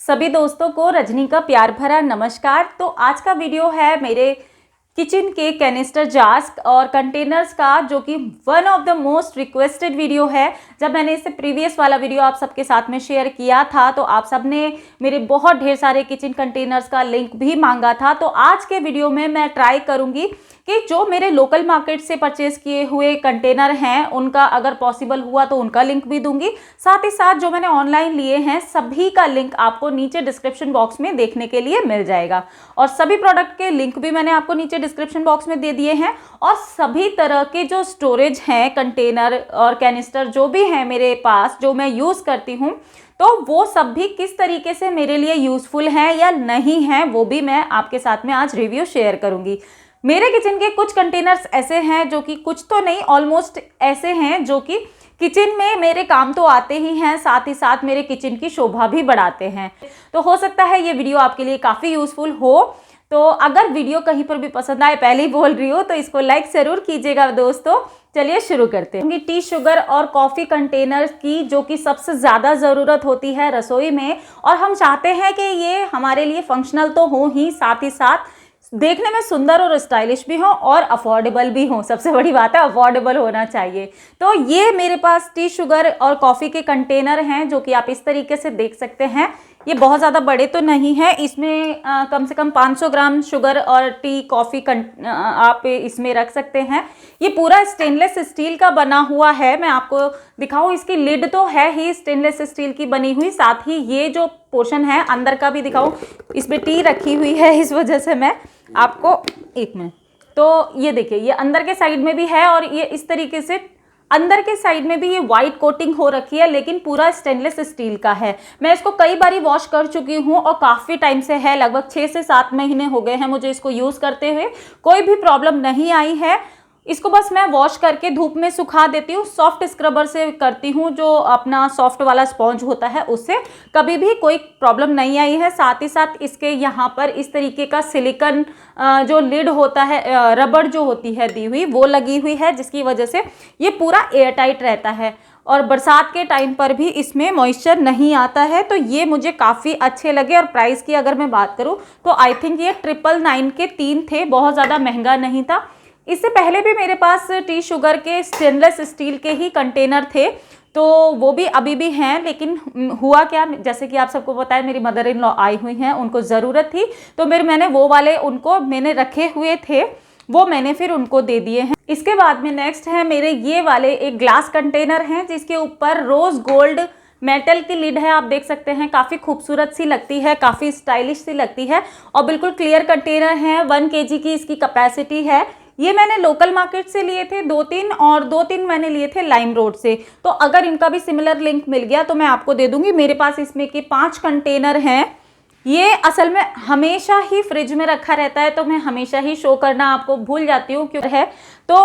सभी दोस्तों को रजनी का प्यार भरा नमस्कार। तो आज का वीडियो है मेरे किचन के कैनिस्टर जार्स और कंटेनर्स का, जो कि one of the most requested video है। जब मैंने इससे प्रीवियस वाला वीडियो आप सबके साथ में शेयर किया था तो आप सब ने मेरे बहुत ढेर सारे किचन कंटेनर्स का लिंक भी मांगा था। तो आज के वीडियो में मैं ट्राई करूंगी कि जो मेरे लोकल मार्केट से परचेज किए हुए कंटेनर हैं उनका अगर पॉसिबल हुआ तो उनका लिंक भी दूंगी। साथ ही साथ जो मैंने ऑनलाइन लिए हैं सभी का लिंक आपको नीचे डिस्क्रिप्शन बॉक्स में देखने के लिए मिल जाएगा, और सभी प्रोडक्ट के लिंक भी मैंने आपको नीचे डिस्क्रिप्शन बॉक्स में दे दिए हैं। और सभी तरह के जो स्टोरेज हैं, कंटेनर और कैनिस्टर जो भी हैं मेरे पास, जो मैं यूज़ करती हूँ, तो वो सब भी किस तरीके से मेरे लिए यूज़फुल हैं या नहीं हैं, वो भी मैं आपके साथ में आज रिव्यू शेयर करूँगी। मेरे किचन के कुछ कंटेनर्स ऐसे हैं जो कि, कुछ तो नहीं, ऑलमोस्ट ऐसे हैं जो कि किचन में मेरे काम तो आते ही हैं, साथ ही साथ मेरे किचन की शोभा भी बढ़ाते हैं। तो हो सकता है ये वीडियो आपके लिए काफ़ी यूज़फुल हो। तो अगर वीडियो कहीं पर भी पसंद आए, पहले ही बोल रही हूँ, तो इसको लाइक ज़रूर कीजिएगा दोस्तों। चलिए शुरू करते हैं। टी, शुगर और कॉफ़ी कंटेनर की, जो कि सबसे ज़्यादा ज़रूरत होती है रसोई में, और हम चाहते हैं कि ये हमारे लिए फंक्शनल तो हो ही, साथ ही साथ देखने में सुंदर और स्टाइलिश भी हो और अफोर्डेबल भी हो। सबसे बड़ी बात है, अफोर्डेबल होना चाहिए। तो ये मेरे पास टी, शुगर और कॉफ़ी के कंटेनर हैं, जो कि आप इस तरीके से देख सकते हैं। ये बहुत ज़्यादा बड़े तो नहीं है, इसमें कम से कम 500 ग्राम शुगर और टी, कॉफ़ी आप इसमें रख सकते हैं। ये पूरा स्टेनलेस स्टील का बना हुआ है। मैं आपको दिखाऊं, इसकी लिड तो है ही स्टेनलेस स्टील की बनी हुई, साथ ही ये जो पोर्शन है अंदर का भी दिखाऊं, इसमें टी रखी हुई है, इस वजह से मैं आपको, एक मिनट, तो ये देखिए, ये अंदर के साइड में भी है, और ये इस तरीके से अंदर के साइड में भी ये वाइट कोटिंग हो रखी है, लेकिन पूरा स्टेनलेस स्टील का है। मैं इसको कई बारी वॉश कर चुकी हूँ और काफ़ी टाइम से है, लगभग 6 से 7 महीने हो गए हैं मुझे इसको यूज़ करते हुए। कोई भी प्रॉब्लम नहीं आई है। इसको बस मैं वॉश करके धूप में सुखा देती हूँ, सॉफ्ट स्क्रबर से करती हूँ, जो अपना सॉफ्ट वाला स्पॉन्ज होता है उससे। कभी भी कोई प्रॉब्लम नहीं आई है। साथ ही साथ इसके यहाँ पर इस तरीके का सिलिकॉन जो लिड होता है, रबड़ जो होती है दी हुई, वो लगी हुई है, जिसकी वजह से ये पूरा एयर टाइट रहता है, और बरसात के टाइम पर भी इसमें मॉइस्चर नहीं आता है। तो ये मुझे काफ़ी अच्छे लगे। और प्राइस की अगर मैं बात करूँ तो आई थिंक ये 999 के 3 थे, बहुत ज़्यादा महंगा नहीं था। इससे पहले भी मेरे पास टी, शुगर के स्टेनलेस स्टील के ही कंटेनर थे, तो वो भी अभी भी हैं। लेकिन हुआ क्या, जैसे कि आप सबको पता है, मेरी मदर इन लॉ आई हुई हैं, उनको ज़रूरत थी, तो मैंने वो वाले उनको मैंने रखे हुए थे, वो मैंने फिर उनको दे दिए हैं। इसके बाद में नेक्स्ट है मेरे ये वाले एक ग्लास कंटेनर हैं, जिसके ऊपर रोज़ गोल्ड मेटल की लिड है। आप देख सकते हैं, काफ़ी खूबसूरत सी लगती है, काफ़ी स्टाइलिश सी लगती है, और बिल्कुल क्लियर कंटेनर है। 1 kg की इसकी कैपेसिटी है। ये मैंने लोकल मार्केट से लिए थे 2-3, और 2-3 मैंने लिए थे लाइम रोड से। तो अगर इनका भी सिमिलर लिंक मिल गया तो मैं आपको दे दूंगी। मेरे पास इसमें के 5 कंटेनर हैं। ये असल में हमेशा ही फ्रिज में रखा रहता है, तो मैं हमेशा ही शो करना आपको भूल जाती हूँ क्यों है। तो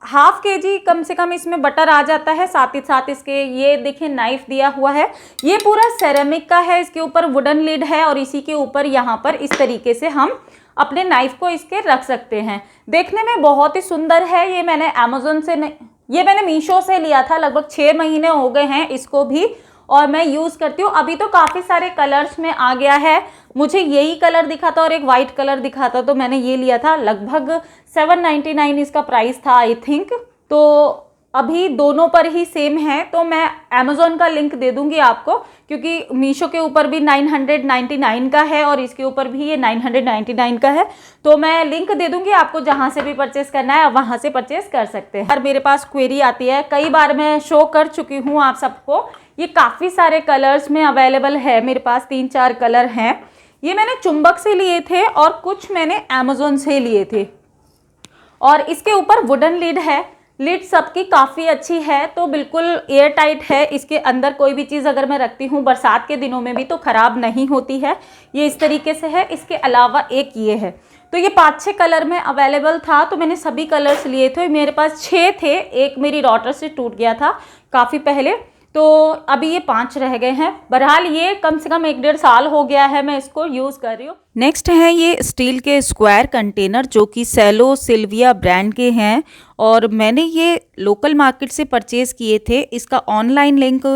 1/2 kg कम से कम इसमें बटर आ जाता है। साथ ही साथ इसके ये देखिए नाइफ दिया हुआ है, ये पूरा सेरेमिक का है, इसके ऊपर वुडन लिड है, और इसी के ऊपर यहाँ पर इस तरीके से हम अपने नाइफ को इसके रख सकते हैं। देखने में बहुत ही सुंदर है। ये मैंने अमेज़न से नहीं, ये मैंने मीशो से लिया था। लगभग 6 महीने हो गए हैं इसको भी, और मैं यूज़ करती हूँ। अभी तो काफ़ी सारे कलर्स में आ गया है। मुझे यही कलर दिखा था और एक वाइट कलर दिखा था, तो मैंने ये लिया था। लगभग 799 इसका प्राइस था आई थिंक। तो अभी दोनों पर ही सेम है, तो मैं अमेज़ॉन का लिंक दे दूंगी आपको, क्योंकि मीशो के ऊपर भी 999 का है और इसके ऊपर भी ये 999 का है। तो मैं लिंक दे दूंगी आपको, जहां से भी परचेस करना है वहां से परचेस कर सकते हैं। और मेरे पास क्वेरी आती है, कई बार मैं शो कर चुकी हूँ आप सबको, ये काफ़ी सारे कलर्स में अवेलेबल है। मेरे पास 3-4 कलर हैं। ये मैंने चुंबक से लिए थे और कुछ मैंने अमेज़ॉन से लिए थे, और इसके ऊपर वुडन लिड है। लिड सबकी काफ़ी अच्छी है, तो बिल्कुल एयर टाइट है। इसके अंदर कोई भी चीज़ अगर मैं रखती हूँ बरसात के दिनों में भी तो ख़राब नहीं होती है। ये इस तरीके से है। इसके अलावा एक ये है। तो ये 5-6 कलर में अवेलेबल था, तो मैंने सभी कलर्स लिए थे। मेरे पास 6 थे, एक मेरी डॉटर से टूट गया था काफ़ी पहले, तो अभी ये 5 रह गए हैं। बहरहाल ये कम से कम 1-1.5 साल हो गया है मैं इसको यूज़ कर रही हूँ। नेक्स्ट है ये स्टील के स्क्वायर कंटेनर, जो कि सेलो सिल्विया ब्रांड के हैं, और मैंने ये लोकल मार्केट से परचेज़ किए थे। इसका ऑनलाइन लिंक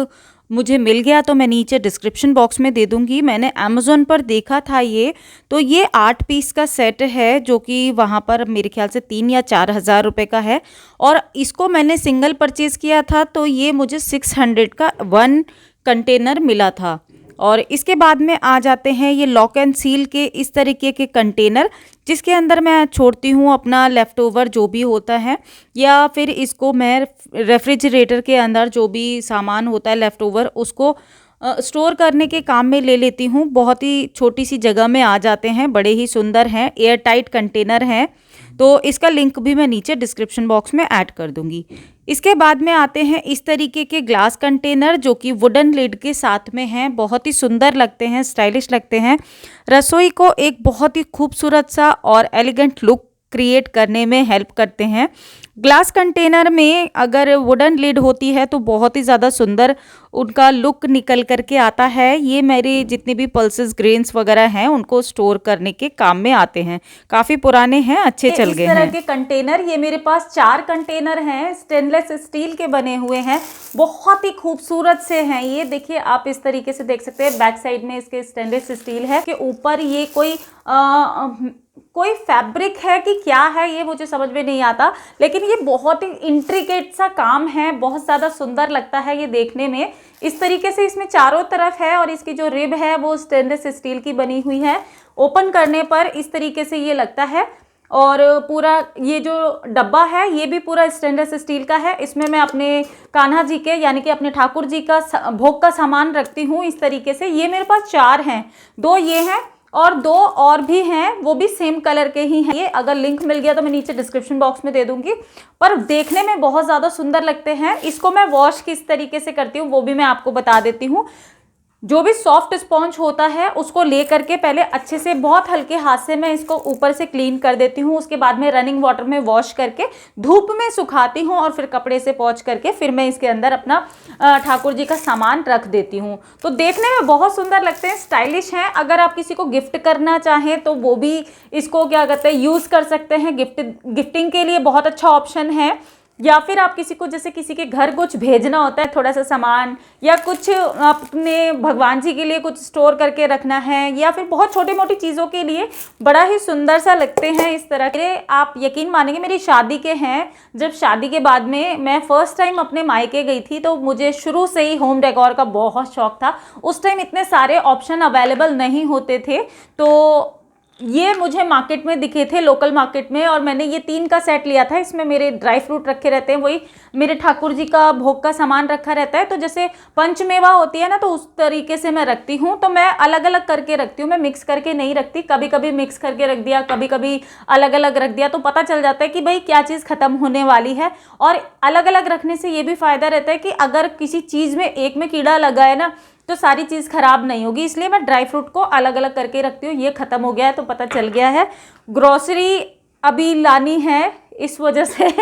मुझे मिल गया तो मैं नीचे डिस्क्रिप्शन बॉक्स में दे दूँगी। मैंने अमेज़न पर देखा था ये, तो ये 8 पीस का सेट है जो कि वहाँ पर मेरे ख़्याल से 3 या 4 हज़ार रुपये का है, और इसको मैंने सिंगल परचेज़ किया था तो ये मुझे 600 का 1 कंटेनर मिला था। और इसके बाद में आ जाते हैं ये लॉक एंड सील के इस तरीके के कंटेनर, जिसके अंदर मैं छोड़ती हूँ अपना लेफ़्ट ओवर जो भी होता है, या फिर इसको मैं रेफ्रिजरेटर के अंदर जो भी सामान होता है लेफ़्ट ओवर उसको स्टोर करने के काम में ले लेती हूँ। बहुत ही छोटी सी जगह में आ जाते हैं, बड़े ही सुंदर हैं, एयर टाइट कंटेनर हैं। तो इसका लिंक भी मैं नीचे डिस्क्रिप्शन बॉक्स में ऐड कर दूँगी। इसके बाद में आते हैं इस तरीके के ग्लास कंटेनर जो कि वुडन लिड के साथ में हैं, बहुत ही सुंदर लगते हैं, स्टाइलिश लगते हैं। रसोई को एक बहुत ही खूबसूरत सा और एलिगेंट लुक क्रिएट करने में हेल्प करते हैं। ग्लास कंटेनर में अगर वुडन लिड होती है तो बहुत ही ज़्यादा सुंदर उनका लुक निकल करके आता है। ये मेरे जितने भी पल्सेस ग्रेन्स वगैरह हैं उनको स्टोर करने के काम में आते हैं। काफ़ी पुराने हैं, अच्छे चल गए हैं। इस तरह के कंटेनर ये मेरे पास 4 कंटेनर हैं, स्टेनलेस स्टील के बने हुए हैं, बहुत ही खूबसूरत से हैं। ये देखिए, आप इस तरीके से देख सकते हैं, बैक साइड में इसके स्टेनलेस स्टील है, के ऊपर ये कोई फैब्रिक है कि क्या है ये मुझे समझ में नहीं आता, लेकिन ये बहुत ही इंट्रिकेट सा काम है, बहुत ज़्यादा सुंदर लगता है ये देखने में। इस तरीके से इसमें चारों तरफ है और इसकी जो रिब है वो स्टेनलेस स्टील की बनी हुई है। ओपन करने पर इस तरीके से ये लगता है, और पूरा ये जो डब्बा है ये भी पूरा स्टेनलेस स्टील का है। इसमें मैं अपने कान्हा जी के यानी कि अपने ठाकुर जी का भोग का सामान रखती हूँ इस तरीके से। ये मेरे पास 4 हैं, 2 ये हैं और 2 और भी हैं, वो भी सेम कलर के ही हैं। ये अगर लिंक मिल गया तो मैं नीचे डिस्क्रिप्शन बॉक्स में दे दूंगी, पर देखने में बहुत ज़्यादा सुंदर लगते हैं। इसको मैं वॉश किस तरीके से करती हूँ वो भी मैं आपको बता देती हूँ। जो भी सॉफ्ट स्पॉन्ज होता है उसको ले करके पहले अच्छे से बहुत हल्के हाथ से मैं इसको ऊपर से क्लीन कर देती हूँ। उसके बाद में रनिंग वाटर में वॉश करके धूप में सुखाती हूँ और फिर कपड़े से पोंछ करके फिर मैं इसके अंदर अपना ठाकुर जी का सामान रख देती हूँ। तो देखने में बहुत सुंदर लगते हैं, स्टाइलिश हैं। अगर आप किसी को गिफ्ट करना चाहें तो वो भी इसको क्या कहते हैं यूज़ कर सकते हैं, गिफ्टिंग के लिए बहुत अच्छा ऑप्शन है। या फिर आप किसी को, जैसे किसी के घर कुछ भेजना होता है, थोड़ा सा सामान या कुछ अपने भगवान जी के लिए कुछ स्टोर करके रखना है, या फिर बहुत छोटी मोटी चीज़ों के लिए बड़ा ही सुंदर सा लगते हैं इस तरह के। आप यकीन मानेंगे, मेरी शादी के हैं। जब शादी के बाद में मैं फर्स्ट टाइम अपने मायके गई थी तो मुझे शुरू से ही होम डेकोर का बहुत शौक था। उस टाइम इतने सारे ऑप्शन अवेलेबल नहीं होते थे, तो ये मुझे मार्केट में दिखे थे, लोकल मार्केट में, और मैंने ये 3 का सेट लिया था। इसमें मेरे ड्राई फ्रूट रखे रहते हैं, वही मेरे ठाकुर जी का भोग का सामान रखा रहता है। तो जैसे पंचमेवा होती है ना, तो उस तरीके से मैं रखती हूँ। तो मैं अलग अलग करके रखती हूँ, मैं मिक्स करके नहीं रखती। कभी कभी मिक्स करके रख दिया, कभी कभी अलग अलग रख दिया, तो पता चल जाता है कि भाई क्या चीज़ खत्म होने वाली है। और अलग अलग रखने से ये भी फ़ायदा रहता है कि अगर किसी चीज़ में एक में कीड़ा लगा है ना तो सारी चीज़ खराब नहीं होगी, इसलिए मैं ड्राई फ्रूट को अलग अलग करके रखती हूँ। ये ख़त्म हो गया है तो पता चल गया है। ग्रोसरी अभी लानी है, इस वजह से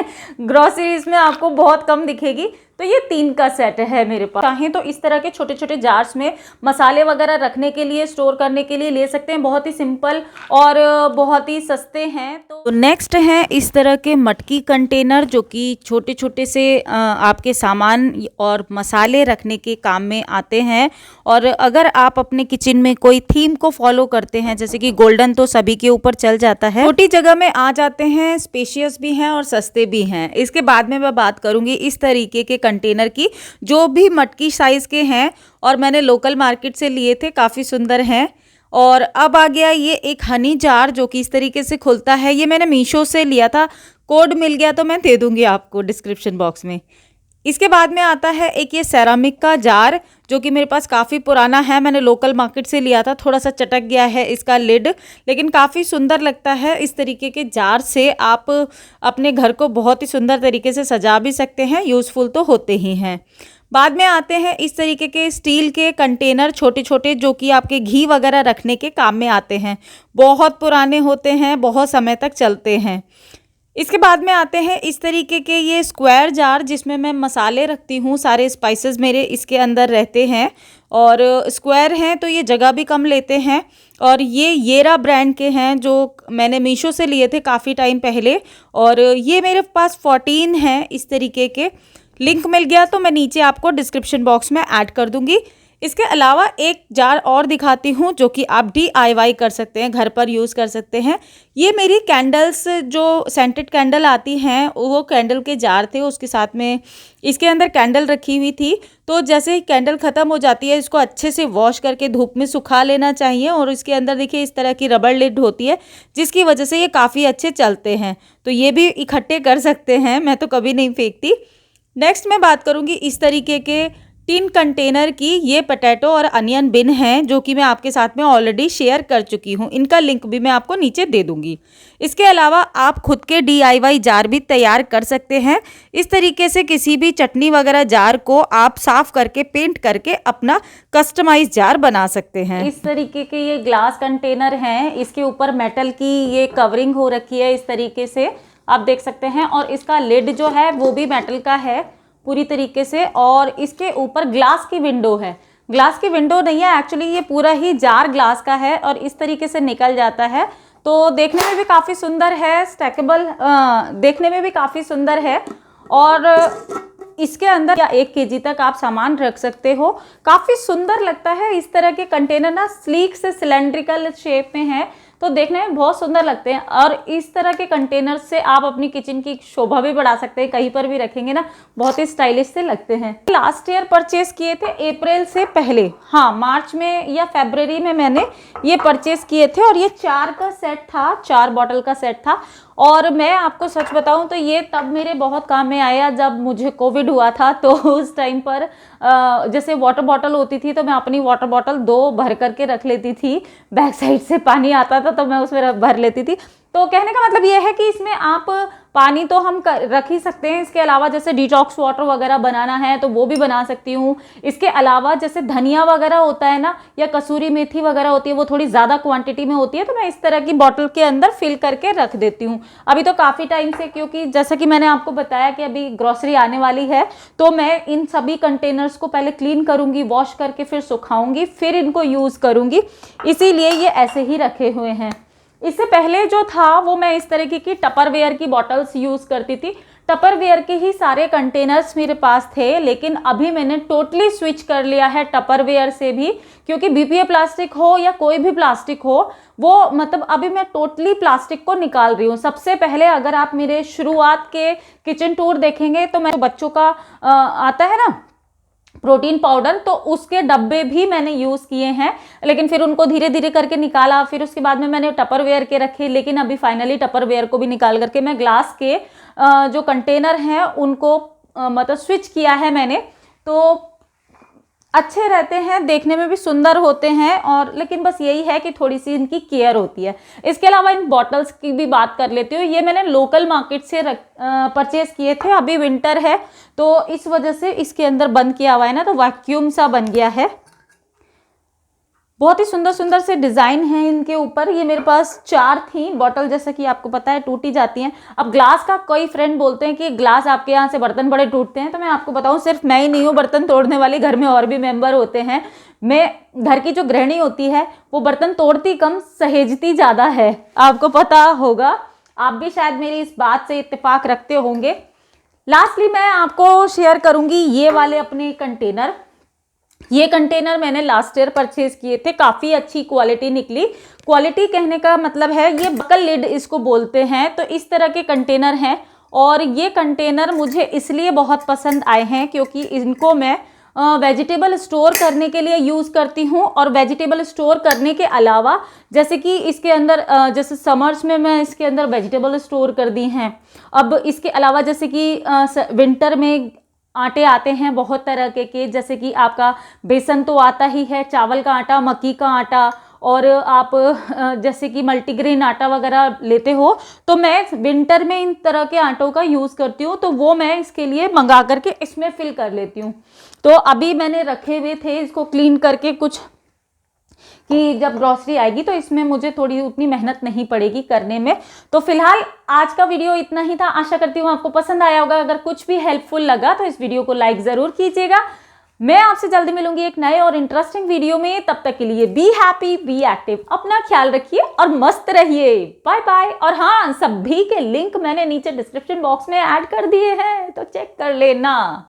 ग्रोसरी इसमें आपको बहुत कम दिखेगी। तो ये 3 का सेट है मेरे पास। चाहें तो इस तरह के छोटे छोटे जार्स में मसाले वगैरह रखने के लिए, स्टोर करने के लिए ले सकते हैं। बहुत ही सिंपल और बहुत ही सस्ते हैं। तो नेक्स्ट है इस तरह के मटकी कंटेनर, जो कि छोटे छोटे से आपके सामान और मसाले रखने के काम में आते हैं। और अगर आप अपने किचन में कोई थीम को फॉलो करते हैं, जैसे कि गोल्डन तो सभी के ऊपर चल जाता है, छोटी जगह में आ जाते हैं, स्पेशियस भी हैं और सस्ते भी हैं। इसके बाद में मैं बात करूंगी इस तरीके के कंटेनर की, जो भी मटकी साइज के हैं और मैंने लोकल मार्केट से लिए थे, काफ़ी सुंदर हैं। और अब आ गया ये एक हनी जार, जो कि इस तरीके से खुलता है। ये मैंने मीशो से लिया था, कोड मिल गया तो मैं दे दूंगी आपको डिस्क्रिप्शन बॉक्स में। इसके बाद में आता है एक ये सेरामिक का जार, जो कि मेरे पास काफ़ी पुराना है, मैंने लोकल मार्केट से लिया था। थोड़ा सा चटक गया है इसका लिड, लेकिन काफ़ी सुंदर लगता है। इस तरीके के जार से आप अपने घर को बहुत ही सुंदर तरीके से सजा भी सकते हैं, यूज़फुल तो होते ही हैं। बाद में आते हैं इस तरीके के स्टील के कंटेनर, छोटे छोटे, जो कि आपके घी वगैरह रखने के काम में आते हैं। बहुत पुराने होते हैं, बहुत समय तक चलते हैं। इसके बाद में आते हैं इस तरीके के ये स्क्वायर जार, जिसमें मैं मसाले रखती हूँ, सारे स्पाइसेस मेरे इसके अंदर रहते हैं। और स्क्वायर हैं तो ये जगह भी कम लेते हैं। और ये येरा ब्रांड के हैं, जो मैंने मीशो से लिए थे काफ़ी टाइम पहले। और ये मेरे पास 14 हैं इस तरीके के। लिंक मिल गया तो मैं नीचे आपको डिस्क्रिप्शन बॉक्स में ऐड कर दूंगी। इसके अलावा एक जार और दिखाती हूँ जो कि आप DIY कर सकते हैं, घर पर यूज़ कर सकते हैं। ये मेरी कैंडल्स, जो सेंटेड कैंडल आती हैं, वो कैंडल के जार थे, उसके साथ में इसके अंदर कैंडल रखी हुई थी। तो जैसे ही कैंडल ख़त्म हो जाती है, इसको अच्छे से वॉश करके धूप में सुखा लेना चाहिए। और इसके अंदर देखिए इस तरह की रबड़ लिड होती है जिसकी वजह से ये काफ़ी अच्छे चलते हैं। तो ये भी इकट्ठे कर सकते हैं, मैं तो कभी नहीं फेंकती। नेक्स्ट मैं बात करूँगी इस तरीके के टिन कंटेनर की। ये पोटैटो और अनियन बिन हैं जो कि मैं आपके साथ में ऑलरेडी शेयर कर चुकी हूँ। इनका लिंक भी मैं आपको नीचे दे दूँगी। इसके अलावा आप खुद के DIY जार भी तैयार कर सकते हैं। इस तरीके से किसी भी चटनी वगैरह जार को आप साफ़ करके पेंट करके अपना कस्टमाइज जार बना सकते हैं। इस तरीके के ये ग्लास कंटेनर हैं, इसके ऊपर मेटल की ये कवरिंग हो रखी है, इस तरीके से आप देख सकते हैं। और इसका लिड जो है वो भी मेटल का है पूरी तरीके से। और इसके ऊपर ग्लास की विंडो है, ग्लास की विंडो नहीं है एक्चुअली, ये पूरा ही जार ग्लास का है और इस तरीके से निकल जाता है। तो देखने में भी काफ़ी सुंदर है, स्टैकेबल देखने में भी काफ़ी सुंदर है। और इसके अंदर या 1 kg तक आप सामान रख सकते हो। काफ़ी सुंदर लगता है इस तरह के कंटेनर ना, स्लीक से सिलेंड्रिकल शेप में है तो देखने में बहुत सुंदर लगते हैं। और इस तरह के कंटेनर से आप अपनी किचन की शोभा भी बढ़ा सकते हैं, कहीं पर भी रखेंगे ना बहुत ही स्टाइलिश से लगते हैं। लास्ट ईयर परचेस किए थे अप्रैल से पहले, हाँ मार्च में या फरवरी में मैंने ये परचेस किए थे। और ये 4 का सेट था, 4 बॉटल का सेट था। और मैं आपको सच बताऊं तो ये तब मेरे बहुत काम में आया जब मुझे कोविड हुआ था। तो उस टाइम पर जैसे वाटर बॉटल होती थी तो मैं अपनी वाटर बॉटल 2 भर करके रख लेती थी, बैक साइड से पानी आता था तो मैं उसमें भर लेती थी। तो कहने का मतलब ये है कि इसमें आप पानी तो हम रख ही सकते हैं, इसके अलावा जैसे डिटॉक्स वाटर वगैरह बनाना है तो वो भी बना सकती हूँ। इसके अलावा जैसे धनिया वगैरह होता है ना, या कसूरी मेथी वगैरह होती है, वो थोड़ी ज़्यादा क्वांटिटी में होती है तो मैं इस तरह की बॉटल के अंदर फिल करके रख देती हूँ। अभी तो काफ़ी टाइम से, क्योंकि जैसा कि मैंने आपको बताया कि अभी ग्रॉसरी आने वाली है तो मैं इन सभी कंटेनर्स को पहले क्लीन करूँगी, वॉश करके फिर सुखाऊंगी, फिर इनको यूज़ करूँगी, इसीलिए ये ऐसे ही रखे हुए हैं। इससे पहले जो था वो मैं इस तरीके की टपरवेयर की बॉटल्स यूज़ करती थी। टपरवेयर के ही सारे कंटेनर्स मेरे पास थे, लेकिन अभी मैंने टोटली स्विच कर लिया है टपरवेयर से भी, क्योंकि BPA प्लास्टिक हो या कोई भी प्लास्टिक हो, वो मतलब अभी मैं टोटली प्लास्टिक को निकाल रही हूँ। सबसे पहले अगर आप मेरे शुरुआत के किचन टूर देखेंगे तो मैं बच्चों का आता है ना प्रोटीन पाउडर, तो उसके डब्बे भी मैंने यूज़ किए हैं, लेकिन फिर उनको धीरे धीरे करके निकाला। फिर उसके बाद में मैंने टपरवेयर के रखे, लेकिन अभी फाइनली टपरवेयर को भी निकाल करके मैं ग्लास के जो कंटेनर हैं उनको मतलब स्विच किया है मैंने। तो अच्छे रहते हैं, देखने में भी सुंदर होते हैं, और लेकिन बस यही है कि थोड़ी सी इनकी केयर होती है। इसके अलावा इन बॉटल्स की भी बात कर लेती हूँ। ये मैंने लोकल मार्केट से परचेज किए थे। अभी विंटर है तो इस वजह से इसके अंदर बंद किया हुआ है ना, तो वैक्यूम सा बन गया है। बहुत ही सुंदर सुंदर से डिज़ाइन हैं इनके ऊपर। ये मेरे पास 4 थी बॉटल, जैसा कि आपको पता है टूटी जाती हैं। अब ग्लास का कई फ्रेंड बोलते हैं कि ग्लास आपके यहाँ से बर्तन बड़े टूटते हैं, तो मैं आपको बताऊं सिर्फ मैं ही नहीं हूँ बर्तन तोड़ने वाली, घर में और भी मेंबर होते हैं। मैं घर की जो गृहिणी होती है वो बर्तन तोड़ती कम, सहेजती ज़्यादा है, आपको पता होगा। आप भी शायद मेरी इस बात से इत्तेफाक रखते होंगे। लास्टली मैं आपको शेयर करूँगी ये वाले अपने कंटेनर। ये कंटेनर मैंने लास्ट ईयर परचेज किए थे, काफ़ी अच्छी क्वालिटी निकली। क्वालिटी कहने का मतलब है ये बकल लिड इसको बोलते हैं। तो इस तरह के कंटेनर हैं, और ये कंटेनर मुझे इसलिए बहुत पसंद आए हैं क्योंकि इनको मैं वेजिटेबल स्टोर करने के लिए यूज़ करती हूँ। और वेजिटेबल स्टोर करने के अलावा जैसे कि इसके अंदर जैसे समर्स में मैं इसके अंदर वेजिटेबल स्टोर कर दी हैं। अब इसके अलावा जैसे कि विंटर में आटे आते हैं बहुत तरह के, जैसे कि आपका बेसन तो आता ही है, चावल का आटा, मक्की का आटा, और आप जैसे कि मल्टीग्रेन आटा वगैरह लेते हो, तो मैं विंटर में इन तरह के आटों का यूज़ करती हूँ। तो वो मैं इसके लिए मंगा करके इसमें फिल कर लेती हूँ। तो अभी मैंने रखे हुए थे इसको क्लीन करके कुछ, कि जब ग्रॉसरी आएगी तो इसमें मुझे थोड़ी उतनी मेहनत नहीं पड़ेगी करने में। तो फिलहाल आज का वीडियो इतना ही था। आशा करती हूँ आपको पसंद आया होगा। अगर कुछ भी हेल्पफुल लगा तो इस वीडियो को लाइक ज़रूर कीजिएगा। मैं आपसे जल्दी मिलूंगी एक नए और इंटरेस्टिंग वीडियो में। तब तक के लिए बी हैप्पी, बी एक्टिव, अपना ख्याल रखिए और मस्त रहिए। Bye bye. और हाँ, सभी के लिंक मैंने नीचे डिस्क्रिप्शन बॉक्स में ऐड कर दिए हैं, तो चेक कर लेना।